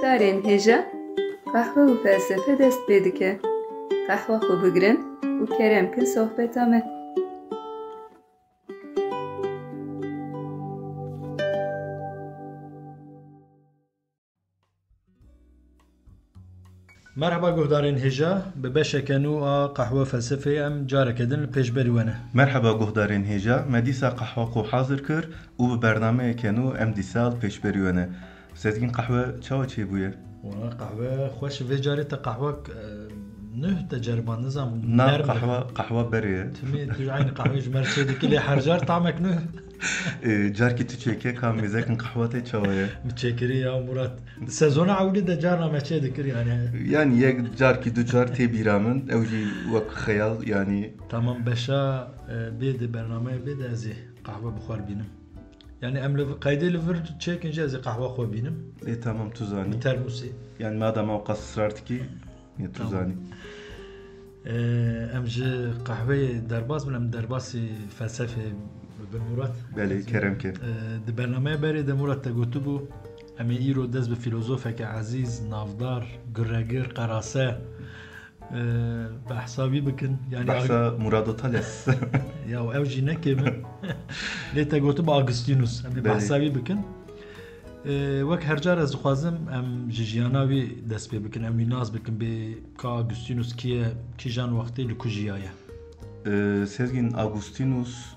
guhdarên hêja qehwe û felsefe dest pê dike. Qehwa xwe bigirin û kerem kin sohbeta me. Merhaba guhdarên hêja, bi beşeke nû a qehwe felsefeyê em careke din li pêşberî we ne. Merhaba guhdarên hêja, me dîsa qehwa xwe hazir kir û bi bernameyeke nû em dîsa li pêşberî we ne. Sezgîn qehwe çawa çêbûye? Wala qehwe xweş vê carê te qehwek nûh te ceriban nizam. Na qehwa berê ye. Timê tu aynı qehwê ji me re çê dikî lê her car tamek nûh. Carkî tu çêke ka mêzekin qehwa te çawa ye? Mi çêkirî ya Murat. Sezona ewlî de carna me çê dikir yani. Yani yek carkî du car tê bîra min, ew jî wek xeyal yani. Tamam beşa bê di bernameyê bê de ez ê qehwe bixwar bînim. Yani em li qeydê li vir çêkin jî ez ê qehwa xwe bînim. Tamam tu zanî. Bi termosê. Yani madem ew qas ısrar dikî, tu zanî. Em ji qehweyê derbas bin, em derbasî felsefê bin Murat. Belê keremke. Di bernameyê berê de Murat te gotibû em ê îro dest bi filozofeke ezîz, navdar, giregir, qerase behsavî bikin. Yani Behsa Murado Tales. Ya ew jî nekê min. Lê te gotibû Agustinus. Em ê behsavî bikin. Wek her car ez dixwazim em ji jiyana wî dest pê bikin, em wî nas bikin bê ka Agustinus kî ye, kîjan wextê li ku jiyaye. Sezgin Agustinus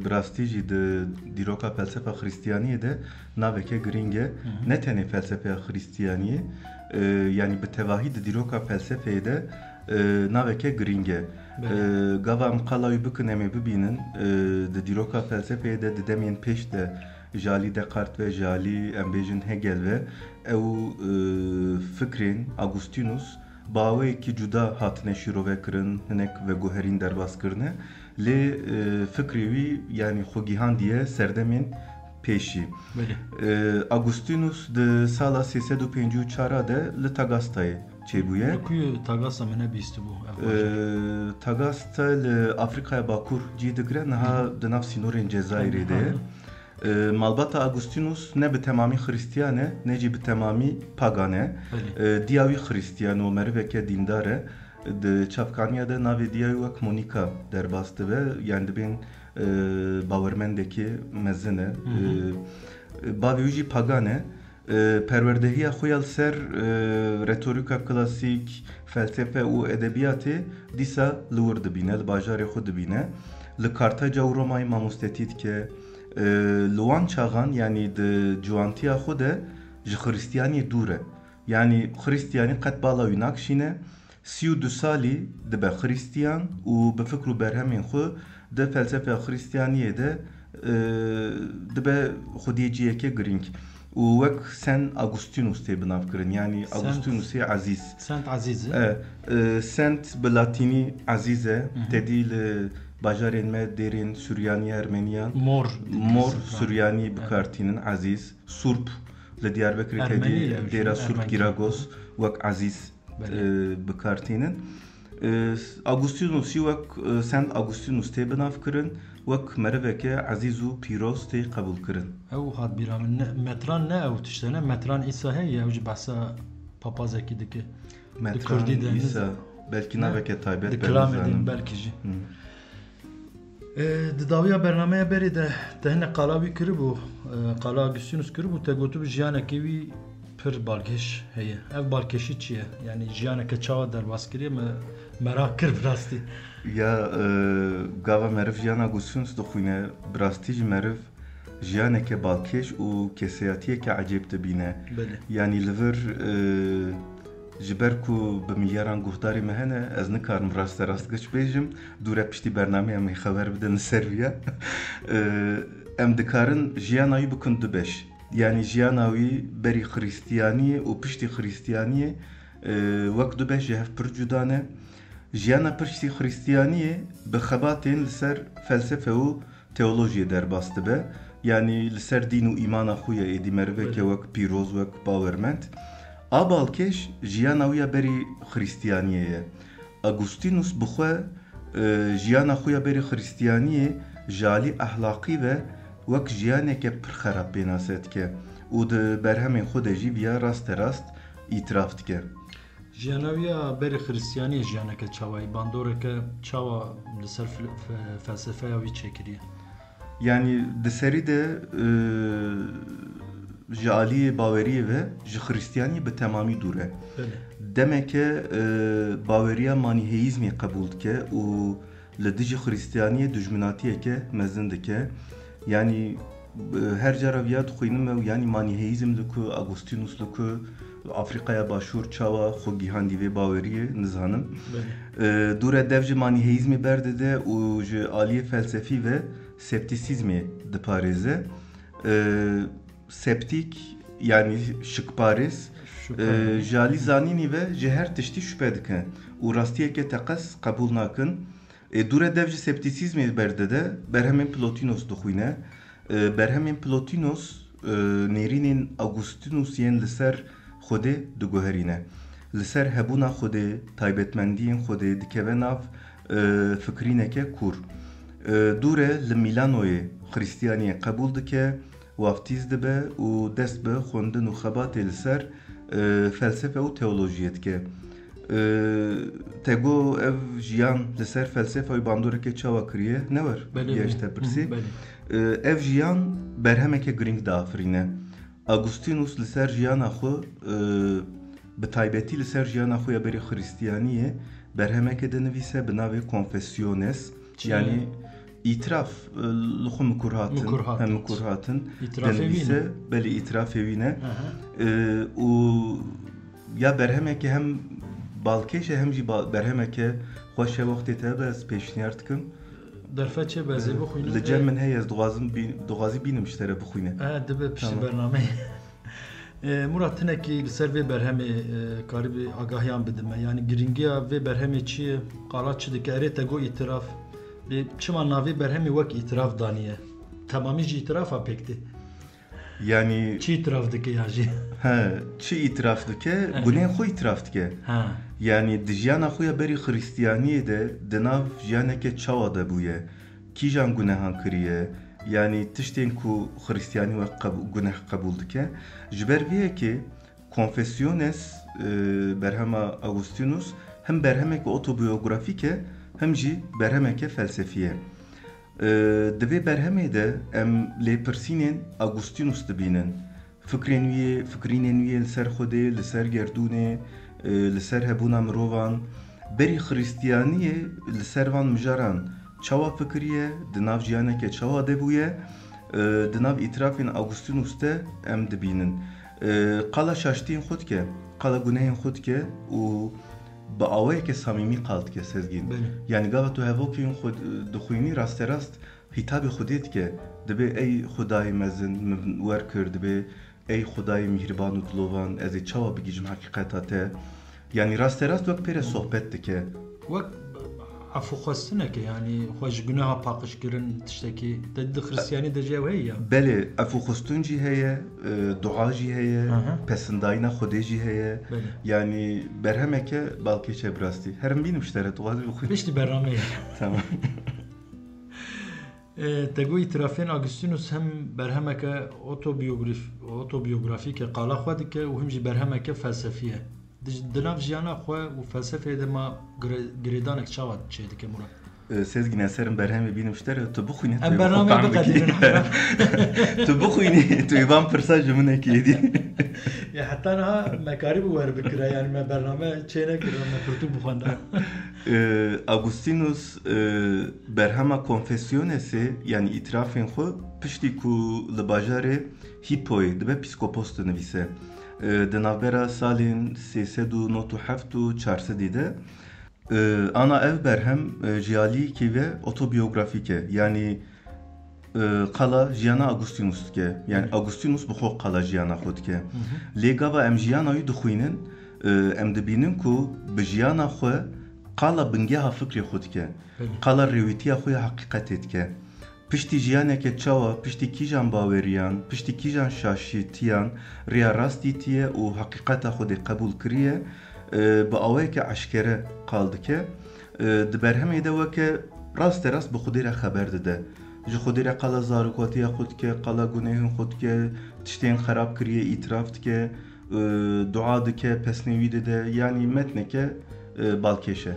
bi rastî jî di dîroka felsefa Xristiyaniyê de naveke giring e. Ne tenê felsefeya Xristiyaniyê, yani bi tevahî di dîroka felsefeyê de naveke giring e. Gava em qala wî bikin em ê bibînin di dîroka felsefeyê de di demên pêş de jalî Descartes ve jalî em bêjin Hegel ve ew fikrên Agustinus baweyekî cuda hatine şîrove kirin, hinek veguherîn derbas kirine. Lê fikrê wî yani xwegîhan diye serdemên pêşî. Agustinus di sala 354 de li Tagastayê çêbûye. Li ku Tagasta me nebîstibû? Tagasta li Afrikaya Bakur cî digire, niha di nav sînorên Cezayirê de ye. Malbata Agustinus ne bi temamî Xristiyan e, ne jî bi temamî pagan e. Diya wî Xristiyan û meriveke dîndar e. Di çavkaniya de navê diya wî wek Monika derbas dibe, yani dibên bawermendekî mezin e. Bavê wî jî pagan e. Perwerdehiya xwe ya li ser retorîka klasîk, felsefe û edebiyatê dîsa li wir dibîne, li bajarê xwe dibîne. Li Kartaca û Romayê mamostetî dike. Li wan çaxan yani di ciwantiya xwe de ji Xristiyaniyê dûr e. Yani Xristiyanî qet bala wî nakişîne. 32 salî dibe Xristiyan û bi fikr û berhemên xwe di felsefeya Xristiyaniyê de dibe xwediyeciyeke giring. û wek Saint Agustinus tê binav kirin, yani Agustinusê ezîz. Saint Aziz e? Saint bi latînî ezîz e, tedî li bajarên me derên Süryaniye, Ermeniyan mor Süryanî bikartînin ezîz. Surp li Diyarbekirê tedî dêra Surp Giragos wek ezîz bikartînin. Agustinus jî wek Saint Agustinus tê binav kirin, wek meriveke ezîz û pîroz tê qebûl kirin. Ew hat bîra min metran ne ew tişte ne? Metran İsa heye ew jî behsa papazekî dike. Metran İsa belkî naveke taybet dikilamedin belkî jî. Di dawiya bernameyê berê de te hinek qala wî kiribû, qala Agustinus kiribû, te gotibû jiyanekê wî pir balkêş heye. Ev balkêşî çi ye? Yani jiyaneke çawa derbas kiriye me merak kir bi rastî. Ya gava meriv jiyana Agustinus dixwîne, bi rastî jî meriv jiyaneke balkêş û keseyatiyeke ecêb dibîne. Yani li vir ji ber ku bi milyaran guhdarê me hene, ez nikarim rast geç bêjim, dûre piştî bernameya me xeber bidin ser vîya. Em dikarin jiyana wî bikin du beş. Yani jiyana wî berî Xristiyaniyê û piştî Xristiyaniyê wek du beş ji hev pir cuda ne. Jiyana piştî Xristiyaniyê bi xebatên li ser felsefe û teolojiyê derbas dibe. Yani li ser dîn û îmana xwe ya êdî meriveke wek pîroz, wek bawermend. A balkêş jiyana wî ya berî Xristiyaniyê ye. Agustinus bi xwe jiyana xwe ya berî Xristiyaniyê jalî ehlaqî ve wek jiyaneke pir xerab pênase dike. û di berhemên xwe de jî viya rast îtiraf dike. Jiyanaviya berê Xristiyaniyê jiyaneke çawayî bandoreke çawa li ser felsefeya wî çêkiriye. Yani di serî de ji aliyê baweriyê ve ji Xristiyaniyê bi temamî dûr e. Demeke baweriya manîheîzmê qebûl dike û li dijî Xristiyaniyê dijminatiyeke mezin dike. Yani her cara viya dixwînim ew yani manîheîzm diku, Agustinus diku, Afrikaya başûr çawa xwe gîhandî vê baweriyê nizanim. Dûre dev ji manîheîzmê berdide û ji aliyê felsefî ve septisizmê diparêze. Septik yani şikparêz ji alî zanînî ve ji her tiştî şüphe dikin û rastiyeke teqes qebûl nakin. Dûre dev ji septisizmê berdide berhemên Plotinos dixwîne. Berhemên Plotinos nêrînên Agustinusiyên li ser Xwedê diguherîne. Li ser hebûna Xwedê, taybetmendiyên Xwedê dikeve nav fikrîneke kûr. Dûre li Milanoyê Xristiyaniyê qebûl dike, waftîz dibe û dest bi xwendin û xebatê li ser felsefe û teolojiyê dike. Te got ev jiyan li ser felsefeyê bandoreke çawa kiriye newer? Geş te pirsî. Ev jiyan berhemeke giring diafirîne. Agustinus li ser jiyana xwe bi taybetî li ser jiyana xwe ya berê Xristiyaniyê berhemeke de nivîse bi navê Confessiones yani îtiraf li xwe mikurhatin hem mikurhatin de nivîse belê îtirafê wî ne û ya berhemeke hem balkêş e hem jî berhemeke xweş e wextê te ez pêşniyar dikim. Derfetçe bezê bixwînin. Li cem min heye ez dixwazî bînim ji te re bixwîne. Dibe piştî bernameyê. Murat hinekî li ser vê berhemê karîbî agahiyan bidime. Yani giringiya vê berhemê çi ye? Qala çi dike? Erê te got îtiraf. Çima navê berhemê wek îtiraf daniye. Temamî jî îtirafa pêktî. Yani çi îtiraf dike ya jî? Çi îtiraf dike? Gunehên xwe îtiraf dike. Yani di jiyana xwe ya berî Xristiyaniyê de di nav jiyaneke çawa de bûye. Kîjan gunehan kiriye? Yani tiştên ku Xristiyanî we guneh qebûl dike. Ji ber vê yekê Confessiones berhema Agustinus hem berhemeke otobiyografîk e hem jî berhemeke felsefî ye. Di vê berhemê de em lêpirsînên Agustinus dibînin. Fikrên wî li ser Xwedê, li ser gerdûnê, li ser hebûna mirovan, berî Xristiyaniyê li ser van mijaran çawa fikiriye, di nav jiyaneke çawa de bûye, di nav îtirafên Agustinus de em dibînin. Qala şaştiyên xwe dike, qala gunehên xwe dike û bi awayeke samîmî qal dike sezgîn. Yani gava tu hevokên xwe dixwînî rasterast hitabê Xwedê dike. Dibe ey Xwedayê mezin min wer kir, dibe ey Xwedayê mîhriban û dilovan ez ê çawa bigîjim heqîqeta te. Yani rasterast wek pêre sohbet dike. Wek afûxwestineke yani xwe ji guneha paqijkirin tiştekî di Xristiyanî de jî ew heye ya? Belê afûxwestin jî heye, dua jî heye, pesindayîna Xwedê jî heye. Yani berhemeke balkêşe bi rastî. Herim bînim ji te re dixwazî bixwînim. Piştî bernameyê. Tamam. Te got îtirafên Agustinus hem berhemeke otobiyografîk e qala xwe dike û hem jî berhemeke felsefî ye. Di nav jiyana xwe û felsefeyê de ma girêdanek çawa çê dike Murat? Sezgin eserim berhemê bînim ji te re tu bixwînî. Em bernameyê biqedînin. Tu bixwînî tu ê van pirsa ji min ekî êdî. Ya heta niha me karî bû wer bikire yani me bername çê nekirin me pirtû bixwenda. Agustinus berhema Confessionesê yani îtirafên xwe piştî ku li bajarê Hippoyê dibe pîskopos dinivîse. Di navbera salên 397 û 400 de ana ev berhem jiyalîkê ve otobiyografîk e. Yani qala jiyana Agustinus dike. Yani Agustinus bi xwe qala jiyana xwe dike. Lê gava em jiyana wî dixwînin em dibînin ku bi jiyana xwe qala bingeha fikrê xwe dike. Qala rêwîtiya xwe ya heqîqetê dike. Piştî jiyaneke çawa, piştî kîjan baweriyan, piştî kîjan şaşîtiyan rêya rastî tiye û heqîqeta Xwedê qebûl kiriye bi awayeke eşkere qal dike. Di berhemê de weke rasterast bi Xwedê re xeber dide. ji xwedê re qala zarokatiya xwe dike, qala gunehên xwe dike, tiştên xerab kiriye îtiraf dike, dua dike, pesnêwî dide, yanî metneke balkêş e.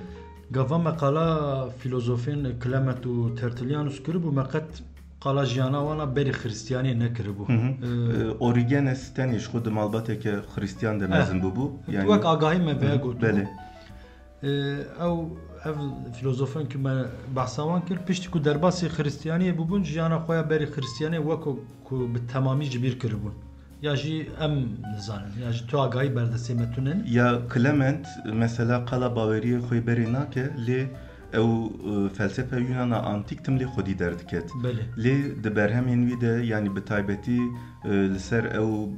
Gava me qala filozofên Clement û Tertullianus kiribû me qet qala jiyana wana berî xristiyaniyê nekiribû. Origenes tenê ji xwe di malbateke xristiyan de mezin bûbû. Wek agahî me vêya gotiye. Belê. Ev filozofên ku me behsa wan kir piştî ku derbasî xristiyaniyê bûbûn jiyana xwe ya berî xristiyaniyê wek ku bi temamî ji bîr kiribûn. Ya jî em nizanin, ya jî tu agahî berdestê me tune. Ya Clement mesela qala baweriyê xwe berê nake lê ew felsefe Yunana antîk tim lê xwedî derdiket. Belê. Lê di berhemên wî de yanî bi taybetî li ser ew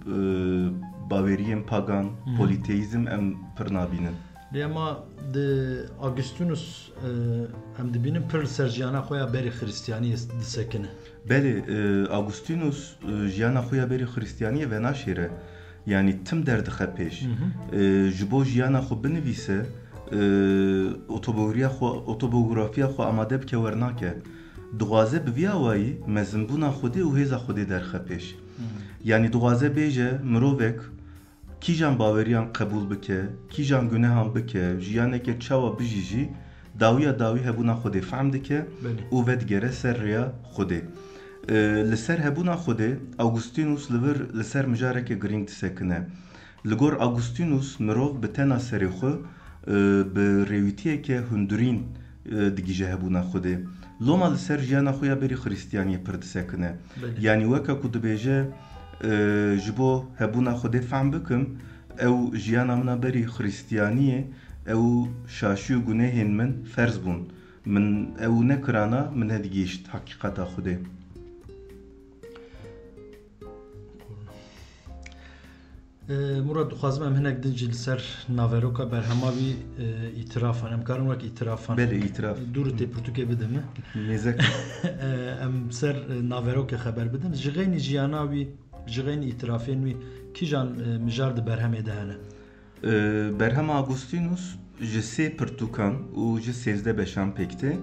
baweriyên pagan, politeîzm em pir nabînin. Lê ema di Augustinus em dibînin pir li ser jiyana xwe ya berî xristiyaniyê disekine. Belê, Augustinus jiyana xwe ya berî xristiyaniyê venaşêre. Yani tim derdixe pêş. Ji bo jiyana xwe binivîse, otobiyografiya xwe amade bike wernake. Dixwaze bi vî awayî mezinbûna Xwedê û hêza Xwedê derxe pêş. Yani dixwaze bêje mirovek kîjan baweriyan qebûl bike, kîjan gunehan bike, jiyaneke çawa bijî jî dawiya dawî hebûna Xwedê fehm dike û vedigere ser rêya Xwedê. Li ser hebûna Xwedê Augustinus li vir li ser mijareke girîng disekine. Li gor Augustinus mirov bi tena serê xwe bi rêwîtiyeke hundirîn digîje hebûna Xwedê. Loma li ser jiyana xwe ya berî xristiyaniyê pir disekine. Yani weka ku dibêje ji bo hebûna Xwedê fehm bikim, ew jiyana min a berî xristiyaniyê, ew şaşî û gunehên min ferz bûn. Min ew nekirana min nedigîşt hakîqeta Xwedê. Murad dixwazim em hinek din jî li ser naveroka berhema wî îtirafan em karin wek îtirafan. Belê îtiraf. Dûr tê pirtûkê bidin mi? Nêzek. Em ser naverokê xeber bidin. Ji xeynî jiyana wî, ji xeynî îtirafên wî kîjan mijar di berhemê de hene? Berhema Augustinus ji sê pirtûkan û ji 13 beşan pêkte.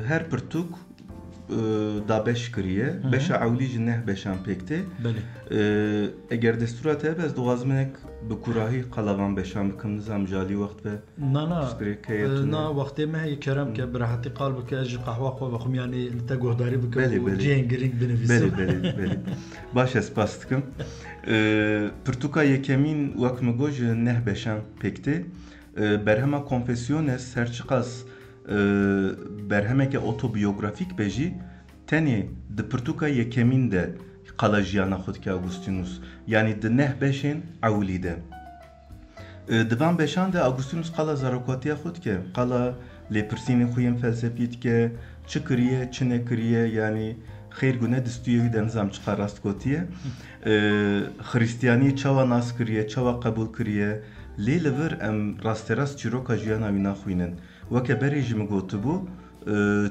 Her pirtûk da beş kiriye, beşa ewlî ji neh beşan pêkte. Eger destûra te hebe ez dixwazim hinek bi kurahî qala van beşan bikim, nizam jalî wext ve na wextê me heye kerem ke bi rehetî qal bike, ez jî qehwa xwe vexwim yanî li te guhdarî bikim û cihên girîng binivîsim. Belê. Baş ez spas dikim. Pirtûka yekemîn wek min got ji neh beşan pêkte. Berhema Confessiones serçiqas berhemeke otobiyografîk be jî tenê di pirtûka yekemîn de qala jiyana xwe dike Augustinus. Yani di neh beşên ewlî de. Di van beşan de Augustinus qala zarokatiya xwe dike. Qala lêpirsînên xwe yên felsefî dike, çi kiriye, çi nekiriye, yani xêr gune distûyê wî de nizam çiqa rastgotiye. Xristiyanî çawa nas kiriye, çawa qebûl kiriye. Lê li vir em rasterast çîroka jiyana wî naxwînin. Weke berê jî min gotibû,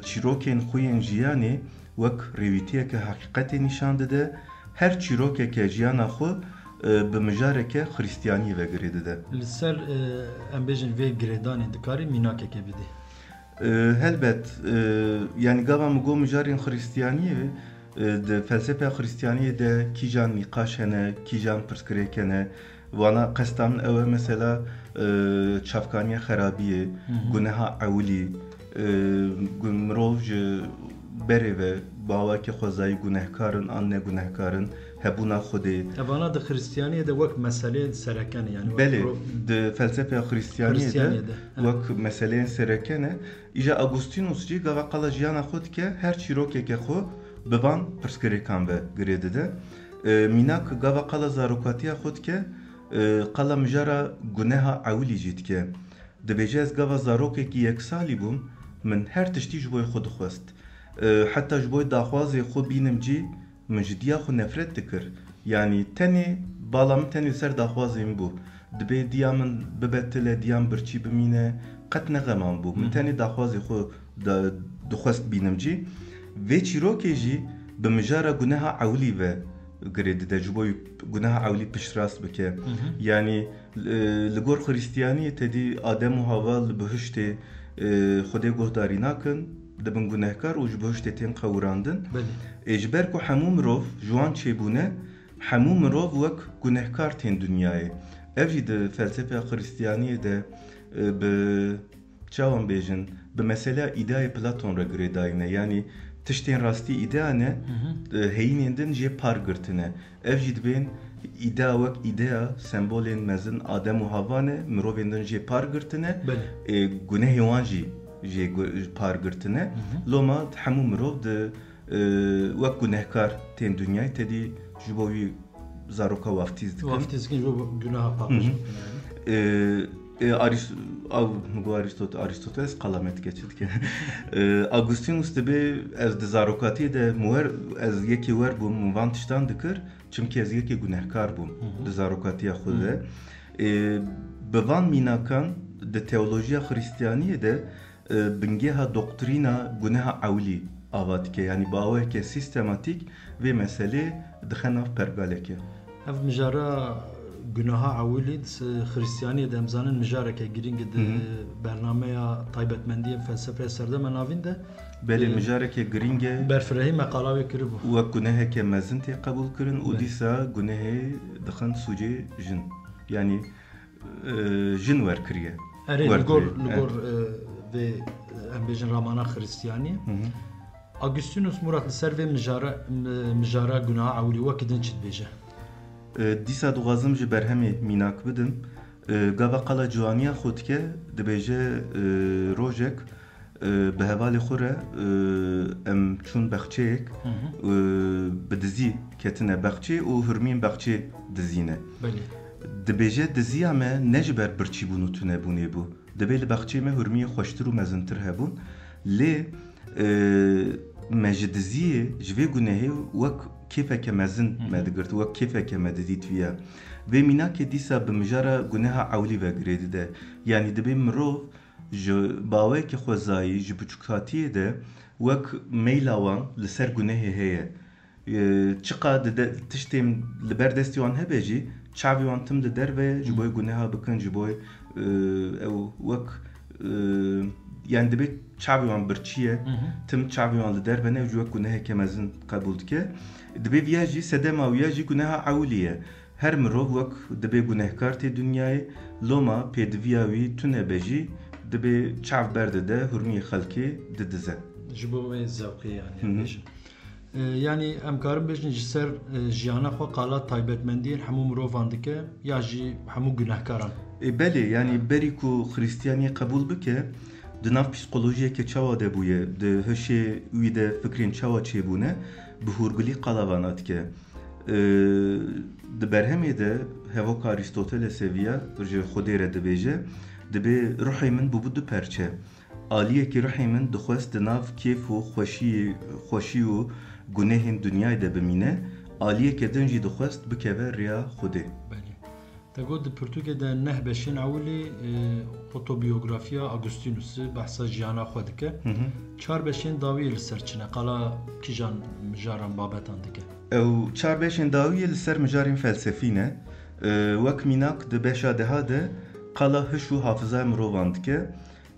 çîrokên xwe yên jiyanê wek rêwîtiyeke hakîqetê nîşan dide. Her çîrokeke jiyana xwe bi mijareke xristiyaniyê vegirê dide. Li ser em bêjin vê girêdanê dikarî mînakeke bidî. Helbet, yani gava min got mijarên xristiyaniyê di felsefeya xristiyaniyê de kîjan nîqaş hene, kîjan pirsgirêk hene. Wana qesta min ew e mesela çavkaniya xerabiyê, guneha ewlî, mirov ji berê ve bawakê xwezayî gunehkarin an ne gunehkarin, hebûna Xwedê. Evana di xristiyaniyê de wek meseleyên sereken yani. Belê, di felsefeya xristiyaniyê de wek meseleyên sereken e. Îja Augustinus jî gava qala jiyana xwe dike, her çîrokeke xwe bi van pirsgirêkan ve girê dide. Mînak gava qala zarokatiya xwe dike, qala mijara guneha ewlî jî dike. Dibêje ez gava zarokekî yek salî bûm, min her tiştî ji bo xwe dixwest. Heta ji bo daxwazê xwe bînim cî min ji diya xwe nefret dikir. Yani tenê bala min tenê ser daxwazê min bû. Dibê diya min bibetile, diyan birçî bimîne, qet nexeman bû. Min tenê daxwazê xwe dixwest bînim cî. Vê çîrokê jî bi mijara guneha ewlî ve girê dide, ji bo guneha ewlî piştrast bike. Yani li gor xristiyaniyê tedî Adem û Hava li bihiştê Xwedê guhdarî nakin, dibin gunehkar û ji bo ştê tên qewirandin. Belê. Ji ber ku hemû mirov ji wan çêbûne, hemû mirov wek gunehkar tên dunyayê. Ev jî di felsefeya Xristiyaniyê de bi çawan bêjin, bi mesela îdeayê Platon re girêdayîne. Yani tiştên rastî îdea ne, heyînên din jê par girtine. Ev jî dibên îdea wek îdea sembolên mezin Adem û Havva ne, mirovên din jê par girtine, gunehê wan jî jê par girtine. Loma hemû mirov di wek gunehkar tên dunyayê tedî ji bo wî zaroka waftiz dikin. Waftiz dikin ji bo gunaha paqij Aristoteles qalamet geçirdi. Augustinus dibe ez di zarokatî de ez yekê wer bûm van tiştan dikir, çimkî ez yekê gunehkar bûm di zarokatiya xwe de. Bi van mînakan di teolojiya Xristiyaniyê de bingeha doktrîna guneha ewlî ava dike. Yani baweke sistematik vê meselê dixe nav pergalekê. Ev mijara gunaha ewlî Xristiyaniyê de em zanin mijareke girîng di bernameya taybetmendiyên felsefeya serdema navîn de belê mijareke girîng e berfirehî meqala wê kiribû. Wek guneheke mezin tê qebûl kirin û dîsa gunehê dixin sûcê jin. Yani jin werkiriye. Erê li gor vê em bêjin ramana Xristiyanî. Augustinus Murat li ser vê mijara gunaha ewlî wekî din çi dibêje? Dîsa dixwazim ji berhemê mînak bidim. Gava qala ciwaniya xwe dike dibêje rojek bi hevalê xwe re em çûn bexçeyek bi dizî ketine bexçê û hirmîn bexçê dizîne. Dibêje diziya me ne ji ber birçîbûn û tunebûnê bû. Divê li bexçê me hirmiyê xweştir û mezintir hebûn. Lê me ji diziyê ji vê gunehê wek kêfeke mezin me digirt, wek kêfeke me didît viya. Vê mînakê dîsa bi mijara guneha ewlî vegirê dide. Yani dibe mirov ji bawekê xwezayî ji biçûkhatiyê de wek meyla wan li ser gunehê heye. Çiqa tiştên li ber destê wan hebe jî çavê wan tim di derve ji bo guneha bikin, ji bo ew wek yani dibe çavê wan birçî ye, tim çavê wan li derve ne ji wek guneheke mezin qebûl dike. Dibe viya jî sedema wiya jî guneha ewlî ye. Her mirov wek dibe gunehkar tê dunyayê, loma pêdiviya wî tune be jî dibe çav berdide hurmiyê xelkê didize. Ji bo wê zevqê yani bêjin. Yani em karin bêjin ji ser jiyana xwe qala taybetmendiyên hemû mirovan dike ya jî hemû gunehkaran? Belê yani berî ku Xristiyaniyê qebûl bike, di nav psikolojiyeke çawa de bûye, di hişê wî de fikrên çawa çêbûne, bi hûrgilî qala dike. Di berhemê de hevoka Aristotelesê viya ji Xwedê re dibêje, dibe ruhê min bûbû du perçe. Aliyekî ruhê min dixwest di nav kêf û xweşî û gunehên dunyayê de bimîne, aliyeke din jî dixwest bikeve rêya Xwedê. Te got di Pirtûkê de neh beşên ewlî otobiyografiya Augustinus'ı behsa jiyana xwe dike. Çar beşên dawiyê li ser çi ne? Qala kîjan mijaran babetan dike? Ew çar beşên dawiyê li ser mijarên felsefî ne. Wek mînak di beşa deha de qala hiş û hafizaya mirovan dike.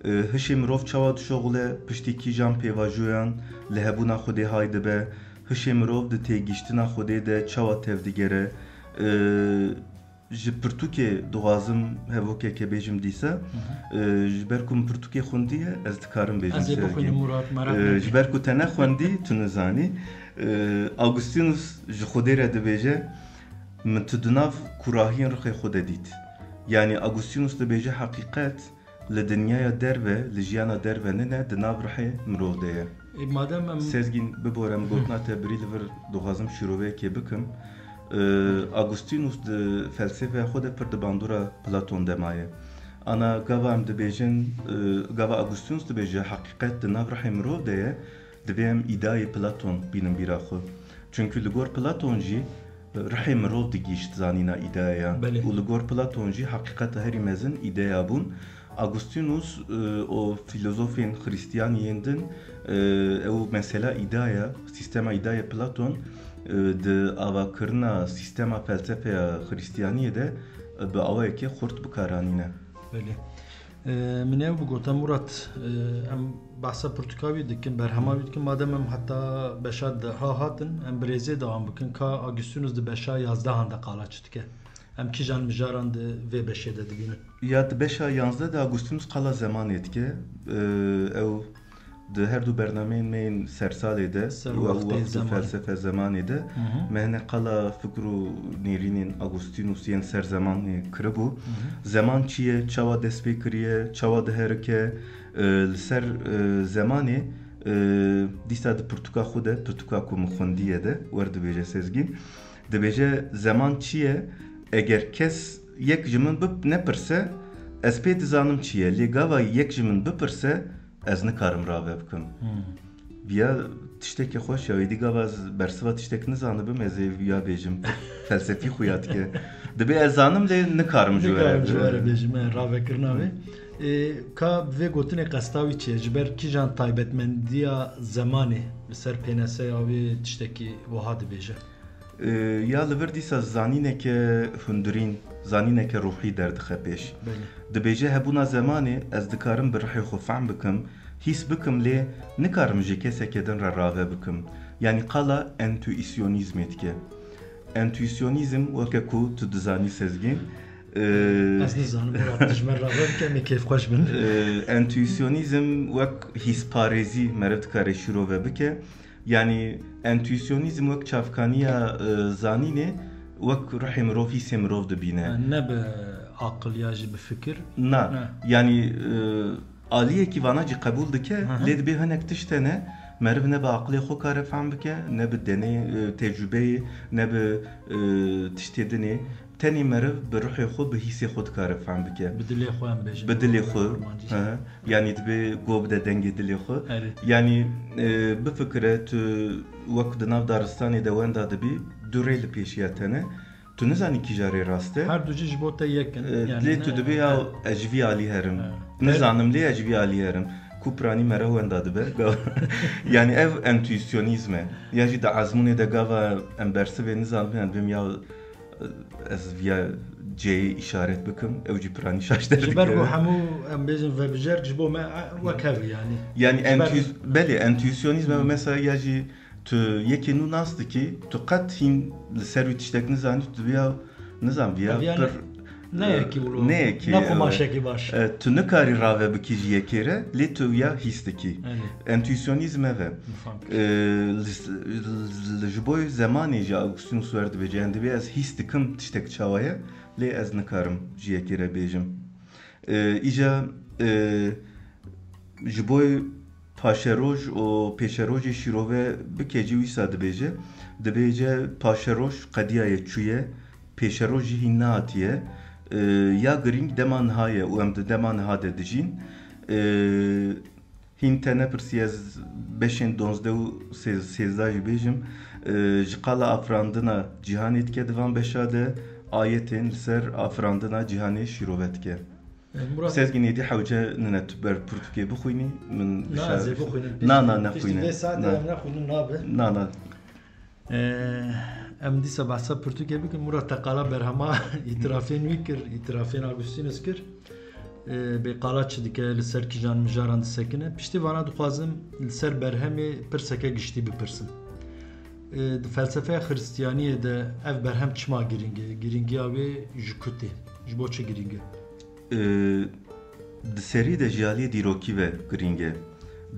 Hişê mirov çawa dişoxile piştî kîjan pêvajoyan li hebûna Xwedê hay dibe. Hişê mirov di têgîştina Xwedê de çawa tev digere. Ji Pirtûkê dixwazim hevokeke bêjim dîsa, ji ber ku min Pirtûkê xwendiye ez dikarim bêjim Ez ê bixwînim Murat merak ji ber ku te nexwendî tu nizanî. Augustinus ji Xwedê re dibêje min tu di nav kurahiyên rixê xwe de dît. Yani Augustinus dibêje heqîqet li dinyaya derve, li jiyana derve nine di nav rihê mirov de ye. Sezgîn bibore em gotina te birî li vir dixwazim şîroveyekê bikim. Augustinus di felsefeya xwe de pir di bandora Platon de maye. Ana gava em dibêjin, gava Augustinus dibêje heqîqet di nav rihê mirov de ye, divê em îdeayê Platon bînin bîra xwe. Çünkü li gor Platon jî rihê mirov digîşt zanîna îdeayan û li gor Platon jî heqîqeta herî mezin îdeya bûn. Augustinus o filozofên Xristiyaniyên din ew mesela îdeaya, sistema îdeaya Platon di avakirina sistema felsefeya Xristiyaniyê de bi awayekê xurt bikaranîne. Min ew bi gotan Murat em bahsa Portukavi dikin berhemavi dikin madem em hatta beşa daha hatin em breze devam bikin ka Augustinus de beşa yazda handa qala çıtke em ki jan mijaran de ve beşe de dibinin ya de beşa yazda da Augustinus qala zaman etke ev de her du bernameyn mein sersalê de waqt felsefe zamanê de mehne qala fikru nêrînên Augustinusiyên ser zamanê kiribû zaman çi ye çawa dest pê kiriye çawa diherike li ser zamanê dîsa di pirtûka xwe de pirtûka ku min xwendiye de werdibêje sezgîn dibêje zaman çi ye eger kes yek ji min nepirse ez pê dizanim çi ye lê gava yek ji min bipirse ez nikarim rave bikim. Viya tiştekî xweş ya wêdî gava ez bersiva tiştek nizanibim ez ê viya bêjim felsefî xuya dike. Dibe ez zanim lê nikarim ji were bêjim ravekirina wê. Ka vê gotinê qestawî çi ye ji ber kîjan taybetmendiya zamanê li ser pêneseya wê tiştekî wiha dibêje. Ya li vir dîsa zanîneke hundirîn zanîneke ruhî derdixe pêş. Dibêje hebûna zamanê ez dikarim bi rihê xwe fehm bikim, hîs bikim lê nikarim ji kesekê din re rave bikim. Yani qala entüisyonîzmê dike. Entüisyonîzm weke ku tu dizanî sezgîn. Ez nizanim dijmer rave bikim ê kêfxweş bin. Entüisyonîzm wek hîsparêzî meriv dikare şîrove bike. Yani entüisyonîzm wek çavkaniya zanînê wek rihê mirov hîsê mirov dibîne. Ne bi aqil ya jî bi fikir? Na. Yani aliyekî vana jî qebûl dike lê dibe hinek tişte ne meriv ne bi aqilê xwe kare fehm bike ne bi denê tecrübeyê ne bi tiştê dinê tenê meriv bi rihê xwe bi hîsê xwe dikare fehm bike. Bi dilê xwe em bêjin. Bi dilê xwe. Yani dibe gov bide dengê dilê xwe. Yani bifikire tu wek di nav daristanê de wenda dibî du rê li pêşiya te ne tu nizanî kî jarê rast e her du jî ji bo te yekin lê tu dibe ya ez ji vî alî herim nizanim lê ez ji vî alî herim ku piranî mere wenda dibe yani ev entüisyonîzm e ya jî di ezmûnê de gava em bersivê nizanim dibim ya ez viya ceyê işaret bikim ew jî piranî şaş derdik. Ji ber ku hemû em bêjin vebijer ji bo me wek hev yani. Yani belê entüisyonîzm mesela ya jî tu yekê nû nas dikî tu qet hîn li ser wî tiştek nizanî tu dibiya nizam viya pir neyekî ne kumaşekî baş. Tu nikarî rave bikî ji yekê re lê tu ya hîs dikî. Entüisyonîzm ev e. Ji bo zamanê jî Augustinus werdibêje yani dibe ez hîs dikim tiştek çawaya lê ez nikarim ji yekê re bêjim. Îja ji bo paşeroj û pêşerojê şîrove bikecî wîsa dibêje paşeroj qediyayê çûye pêşeroj jî hîn nehatiye ya girîng dema niha ye û em di dema niha de dijîn hîn te nepirsiye ez beşên donzdeh û sêzda jî bêjim ji qala afirandina cîhanê dike di van beşa de ayetên li ser afirandina cîhanê şîrove dike. Sezgin êdî hewce nine tu ber Portûkê bixwînî min na nexwîne. Na. Em dîsa behsa Portûkê bikin mura te qala berhema îtirafên wî kir îtirafên Augustinus kir bê qala çi dike li ser kîjan mijaran disekine piştî vana dixwazim li ser berhemê pirseke giştî bipirsim. Di felsefeya Xristiyaniyê de ev berhem çima giring e giringiya wê ji ku tê ji bo çi giring e? Di serî de jiyaliyê dîrokî ve giring e.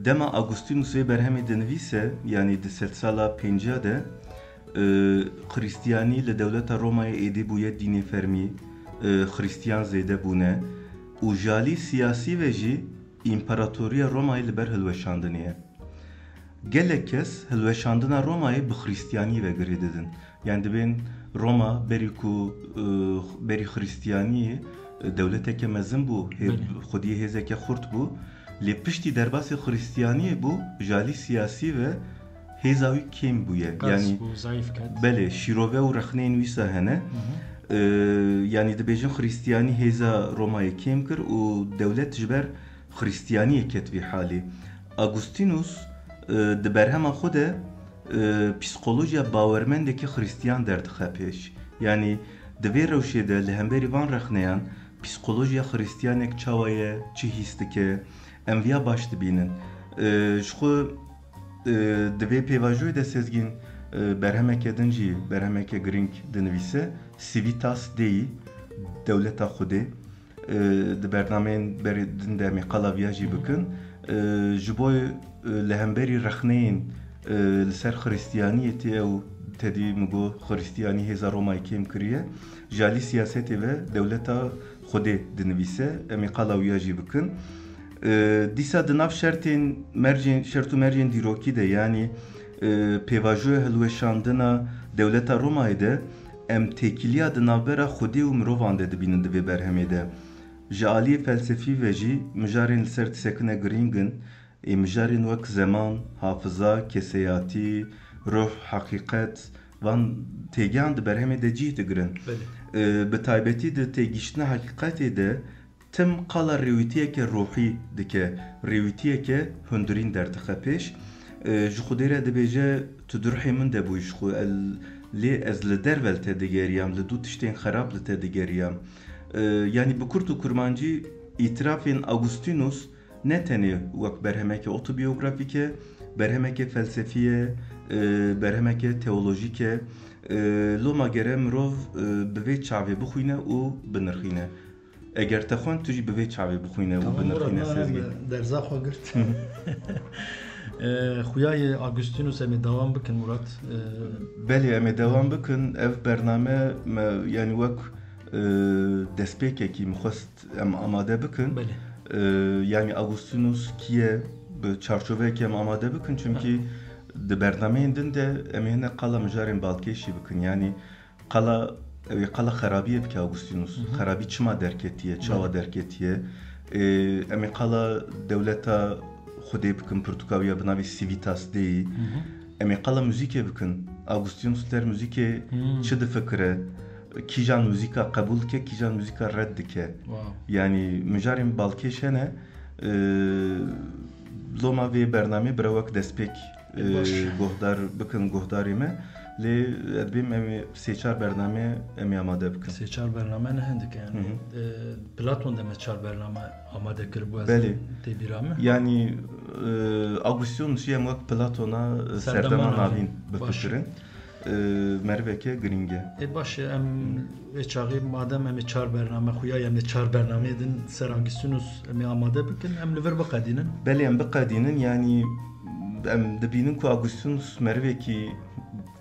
Dema Augustinus vê berhemê dinivîse yani di setsala pênca de Xristiyanî li dewleta Romayê êdî bûye dînê fermî Xristiyan zêde bûne û jalî siyasî ve jî İmparatoriya Romayê li ber hilweşandinê ye. Gelek kes hilweşandina Romayê bi Xristiyanî ve girê didin. Yani dibên Roma berî ku berî Xristiyaniyê devleteke mezin bû xwediyê hêzeke xurt bû lê piştî derbasê Xristiyaniyê bû jalî siyasî ve hêza wî kêm bûye. Yani belê şîrove û rexneyên wîsa hene yani dibêjin Xristiyanî hêza Romayê kêm kir û dewlet ji ber Xristiyaniyê ket vî halê. Augustinus di berhema xwe de psikolojiya bawermendekî Xristiyan derdixe pêş. Yani di vê rewşê de li hemberî van rexneyan psikolojiya Xristiyanek çawa ye, çi hîs dike, em viya baş dibînin. شخو دوی پیواژوی ده سezgin berhemeke dinci berhemeke grink dinivîse Civitas Dei devleta Xwedê di bernameyên berê din de em qalaviya jî bikin ji bo li hemberî rexneyên li ser Xristiyaniyê tê ew tedî min got Xristiyanî hêza Romayê kêm kiriye ji alî siyasetê ve devleta Xwedê dinivîse em ê qalawiya jî bikin. Dîsa di nav şertên şert û mercên dîrokî de yanî pêvajoya hilweşandina devleta Romayê de em têkiliya di navbera Xwedê û mirovan de dibînin di vê berhemê de. Ji aliyê felsefî ve jî mijarên li ser tisekine girîngin mijarên wek zeman, hafiza, keseyatî, ruh, heqîqet van têgihan di berhemê de cih digirin. Bi taybetî di têgîştina heqîqetê de tim qala rêwîtiyeke ruhî dike, rêwîtiyeke hundirîn derdixe pêş. Ji Xwedê re dibêje tu durhê min de bûyî ji xwe lê ez li derve li te digeriyam, li dû tiştên xerab li te digeriyam. Yani bi Kurt û Kurmancî îtirafên Augustinus ne tenê wek berhemeke otobiyografîk e, berhemeke felsefî ye, berhemeke teolojîk e. Loma gere mirov bi vê çavê bixwîne û binirxîne. Eger te xwend tu jî bi vê çavê bixwîne û binirxîne sezgin. Derza xwe girt. Xuyayê Augustinus em ê devam bikin Murat. Belê em ê devam bikin ev bername yani wek destpêkekî mixwest em amade bikin. Yani Augustinus kiye bi çarçoveyekê em amade bikin çünkü di bernameyên din de em ê hine qala mijarên balkêşî bikin. Yani qala ew ê qala xerabiyê bike Augustinus. Xerabî çima derketiye, çawa derketiye. Em ê qala devleta Xwedê bikin Pirtûkawiya bi navê Civitas Dei. Em ê qala müzîkê bikin. Augustinus der müzîkê çi difikire? Kîjan müzîka qebûl dike, kîjan müzîka red dike. Yani mijarên balkêş hene loma vê bernamê bira wek destpêk guhdar bikin guhdarê me. Lê edbêm em ê sê-çar bername em ê amade bikin. Sê-çar bername ne hindik yani. Platon de me çar bername amade kiribû ez tê bîra me? Yani Augustinus jî em wek Platona serdema navîn bifikirin. Merveke giringe. Baş em vê çaxê madem em ê çar bername xuyayê em ê çar bernameyê din ser Augustinus em ê amade bikin em li vir biqedînin. Belê em biqedînin yani em dibînin ku Augustinus mervekî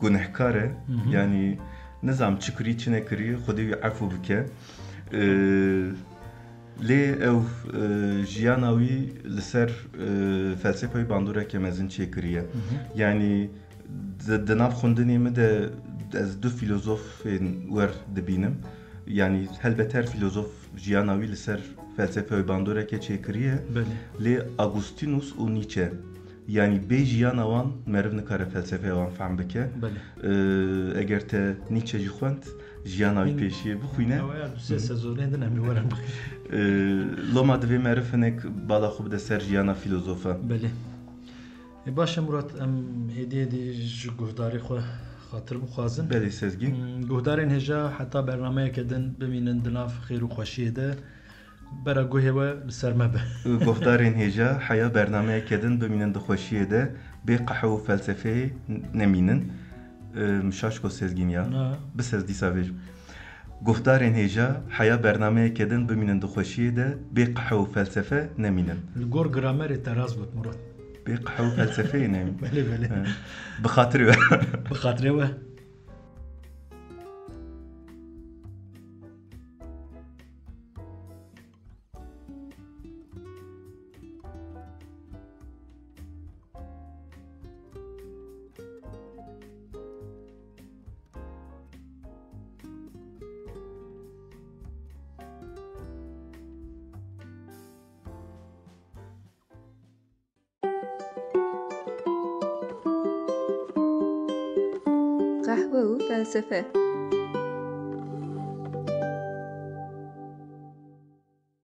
gunehkar e yani nizam çi kirî çi nekirî Xwedê wî efû bike. Lê ew jiyana wî li ser felsefeyê bandoreke mezin çêkiriye. Yani di nav xwendinê me de ez du filozofên wer dibînim. Yani helbet her filozof jiyana wî li ser felsefeyê bandoreke çêkiriye. Lê Augustinus û Nietzsche yani bê jiyana wan meriv nikare felsefeya wan fehm bike. Eger te Nietzsche jî xwend jiyana wî pêşiye bixwîne. Sê sezonên din em li werin bikin. Loma divê meriv hinek bala xwe bide ser jiyana filozofa. Belê. Baş Murat em hêdiyê ji guhdarê xwe xatir bixwazin. Belê sezgin. Guhdarên hêja heta bernameyeke din bimînin di nav xêr û xweşiyê de bera guhê we li ser me be. Guhdarên hêja heya bernameyeke din bimînin di xweşiyê de bê qehe û felsefeyê nemînin. Mişaşko sezgin ya. Bisez dîsa vê. Guhdarên hêja heya bernameyeke din bimînin di xweşiyê de bê qehe û felsefe nemînin. Li gor gramerê teraz bût Murat. Bê qehe û felsefeyê nemînin. Belê. Bi xatirê we. Bi xatirê we. Kahve û felsefe.